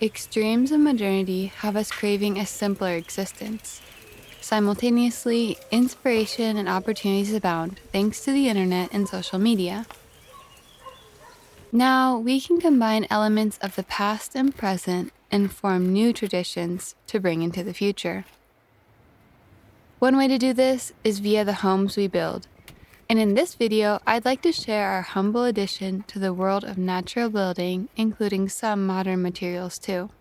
Extremes of modernity have us craving a simpler existence. Simultaneously, inspiration and opportunities abound thanks to the internet and social media. Now, we can combine elements of the past and present and form new traditions to bring into the future. One way to do this is via the homes we build. And in this video, I'd like to share our humble addition to the world of natural building, including some modern materials too.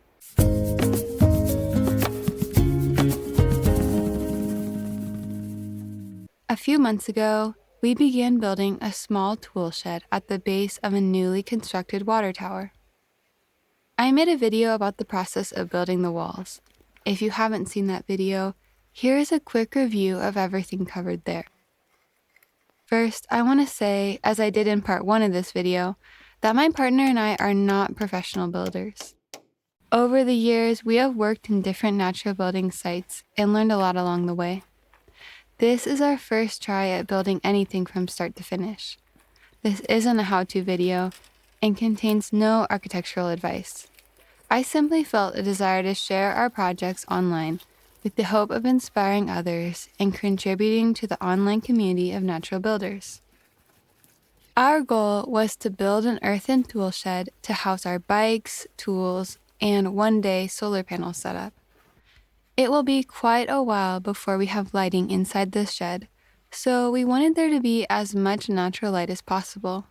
A few months ago, we began building a small tool shed at the base of a newly constructed water tower. I made a video about the process of building the walls. If you haven't seen that video, here is a quick review of everything covered there. First, I want to say, as I did in part 1 of this video, that my partner and I are not professional builders. Over the years, we have worked in different natural building sites and learned a lot along the way. This is our first try at building anything from start to finish. This isn't a how-to video and contains no architectural advice. I simply felt a desire to share our projects online with the hope of inspiring others and contributing to the online community of natural builders. Our goal was to build an earthen tool shed to house our bikes, tools, and one day solar panel setup. It will be quite a while before we have lighting inside this shed, so we wanted there to be as much natural light as possible.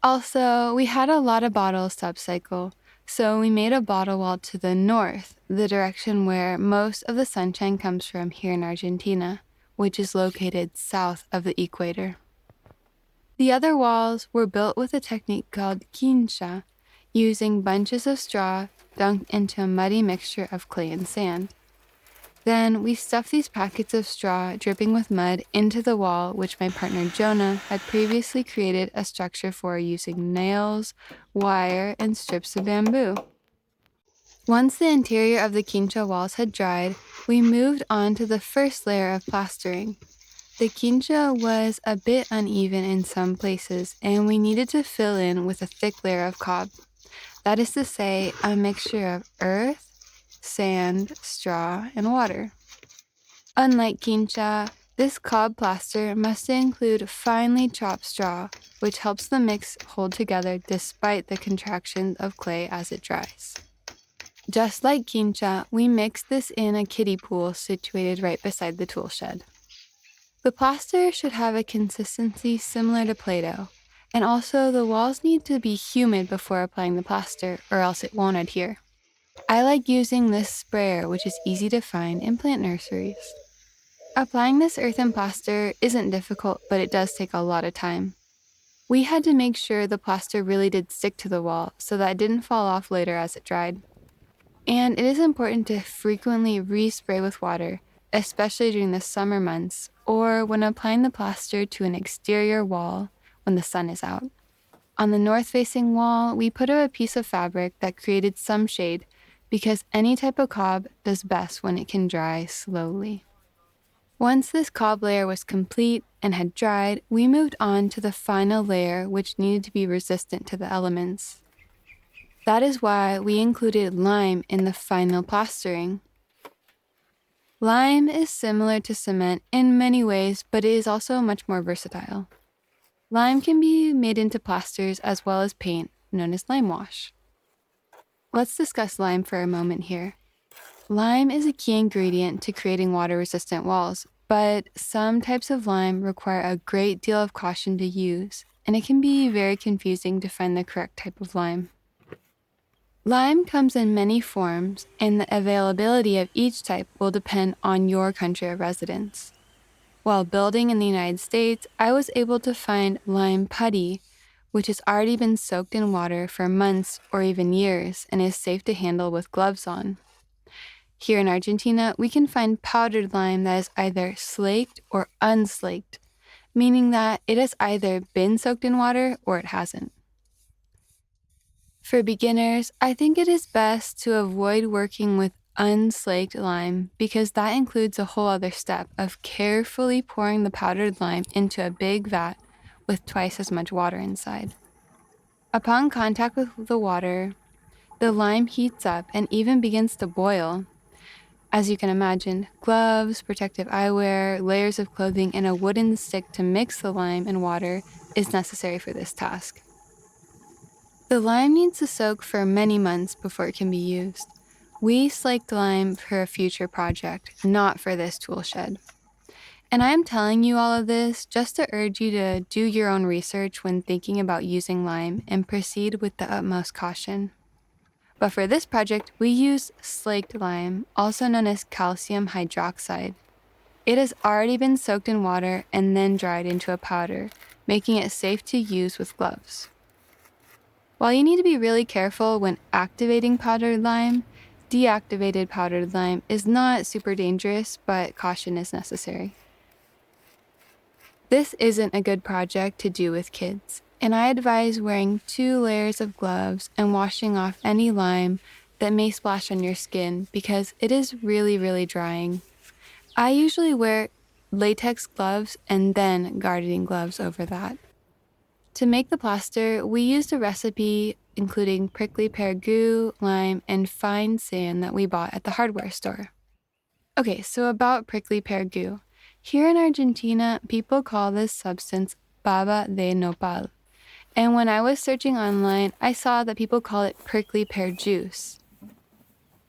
Also, we had a lot of bottles to upcycle, so we made a bottle wall to the north, the direction where most of the sunshine comes from here in Argentina, which is located south of the equator. The other walls were built with a technique called quincha, using bunches of straw dunked into a muddy mixture of clay and sand. Then we stuffed these packets of straw dripping with mud into the wall, which my partner Jonah had previously created a structure for using nails, wire, and strips of bamboo. Once the interior of the quincha walls had dried, we moved on to the first layer of plastering. The quincha was a bit uneven in some places, and we needed to fill in with a thick layer of cob. That is to say, a mixture of earth, sand, straw, and water. Unlike quincha, this cob plaster must include finely chopped straw, which helps the mix hold together despite the contraction of clay as it dries. Just like quincha, we mixed this in a kiddie pool situated right beside the tool shed. The plaster should have a consistency similar to Play-Doh, and also the walls need to be humid before applying the plaster, or else it won't adhere. I like using this sprayer, which is easy to find in plant nurseries. Applying this earthen plaster isn't difficult, but it does take a lot of time. We had to make sure the plaster really did stick to the wall so that it didn't fall off later as it dried. And it is important to frequently respray with water, especially during the summer months or when applying the plaster to an exterior wall when the sun is out. On the north-facing wall, we put a piece of fabric that created some shade because any type of cob does best when it can dry slowly. Once this cob layer was complete and had dried, we moved on to the final layer, which needed to be resistant to the elements. That is why we included lime in the final plastering. Lime is similar to cement in many ways, but it is also much more versatile. Lime can be made into plasters as well as paint, known as lime wash. Let's discuss lime for a moment here. Lime is a key ingredient to creating water-resistant walls, but some types of lime require a great deal of caution to use, and it can be very confusing to find the correct type of lime. Lime comes in many forms, and the availability of each type will depend on your country of residence. While building in the United States, I was able to find lime putty, which has already been soaked in water for months or even years and is safe to handle with gloves on. Here in Argentina, we can find powdered lime that is either slaked or unslaked, meaning that it has either been soaked in water or it hasn't. For beginners, I think it is best to avoid working with unslaked lime because that includes a whole other step of carefully pouring the powdered lime into a big vat with twice as much water inside. Upon contact with the water, The lime heats up and even begins to boil. As you can imagine, gloves, protective eyewear, layers of clothing, and a wooden stick to mix the lime and water is necessary for this task. The lime needs to soak for many months before it can be used. We slaked lime for a future project, not for this tool shed. And I am telling you all of this just to urge you to do your own research when thinking about using lime and proceed with the utmost caution. But for this project, we used slaked lime, also known as calcium hydroxide. It has already been soaked in water and then dried into a powder, making it safe to use with gloves. While you need to be really careful when activating powdered lime, deactivated powdered lime is not super dangerous, but caution is necessary. This isn't a good project to do with kids, and I advise wearing 2 layers of gloves and washing off any lime that may splash on your skin because it is really, really drying. I usually wear latex gloves and then gardening gloves over that. To make the plaster, we used a recipe including prickly pear goo, lime, and fine sand that we bought at the hardware store. Okay, so about prickly pear goo. Here in Argentina, people call this substance baba de nopal. And when I was searching online, I saw that people call it prickly pear juice.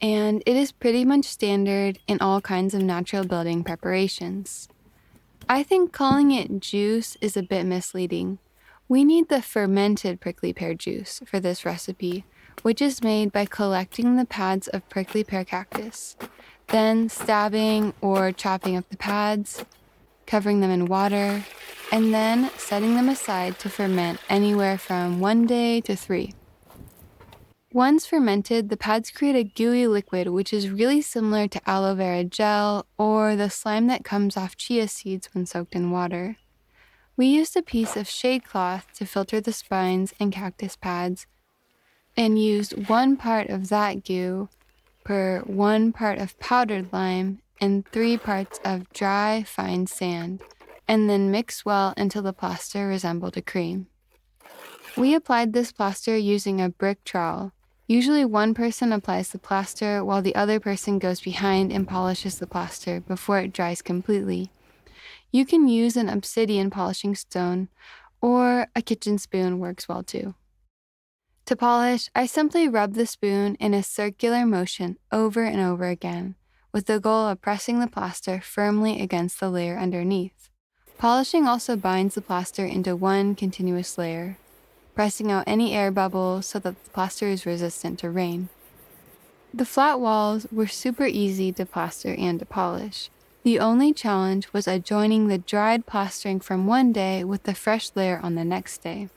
And it is pretty much standard in all kinds of natural building preparations. I think calling it juice is a bit misleading. We need the fermented prickly pear juice for this recipe, which is made by collecting the pads of prickly pear cactus, then stabbing or chopping up the pads, covering them in water, and then setting them aside to ferment anywhere from 1 day to 3. Once fermented, the pads create a gooey liquid which is really similar to aloe vera gel or the slime that comes off chia seeds when soaked in water. We used a piece of shade cloth to filter the spines and cactus pads and used 1 part of that goo per 1 part of powdered lime and 3 parts of dry, fine sand, and then mix well until the plaster resembled a cream. We applied this plaster using a brick trowel. Usually 1 person applies the plaster while the other person goes behind and polishes the plaster before it dries completely. You can use an obsidian polishing stone, or a kitchen spoon works well too. To polish, I simply rub the spoon in a circular motion over and over again, with the goal of pressing the plaster firmly against the layer underneath. Polishing also binds the plaster into 1 continuous layer, pressing out any air bubbles so that the plaster is resistant to rain. The flat walls were super easy to plaster and to polish. The only challenge was adjoining the dried plastering from 1 day with the fresh layer on the next day.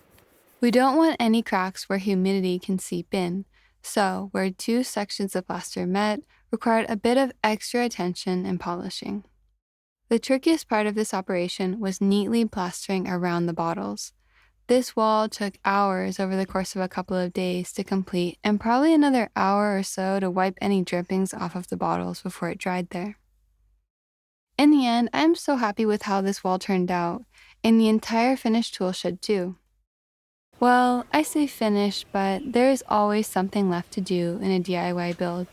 We don't want any cracks where humidity can seep in, so where 2 sections of plaster met required a bit of extra attention and polishing. The trickiest part of this operation was neatly plastering around the bottles. This wall took hours over the course of a couple of days to complete and probably another hour or so to wipe any drippings off of the bottles before it dried there. In the end, I'm so happy with how this wall turned out, and the entire finished tool shed too. Well, I say finished, but there is always something left to do in a DIY build,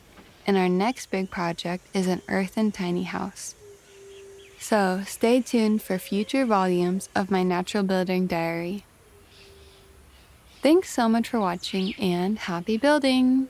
and our next big project is an earthen tiny house. So stay tuned for future volumes of my natural building diary. Thanks so much for watching, and happy building!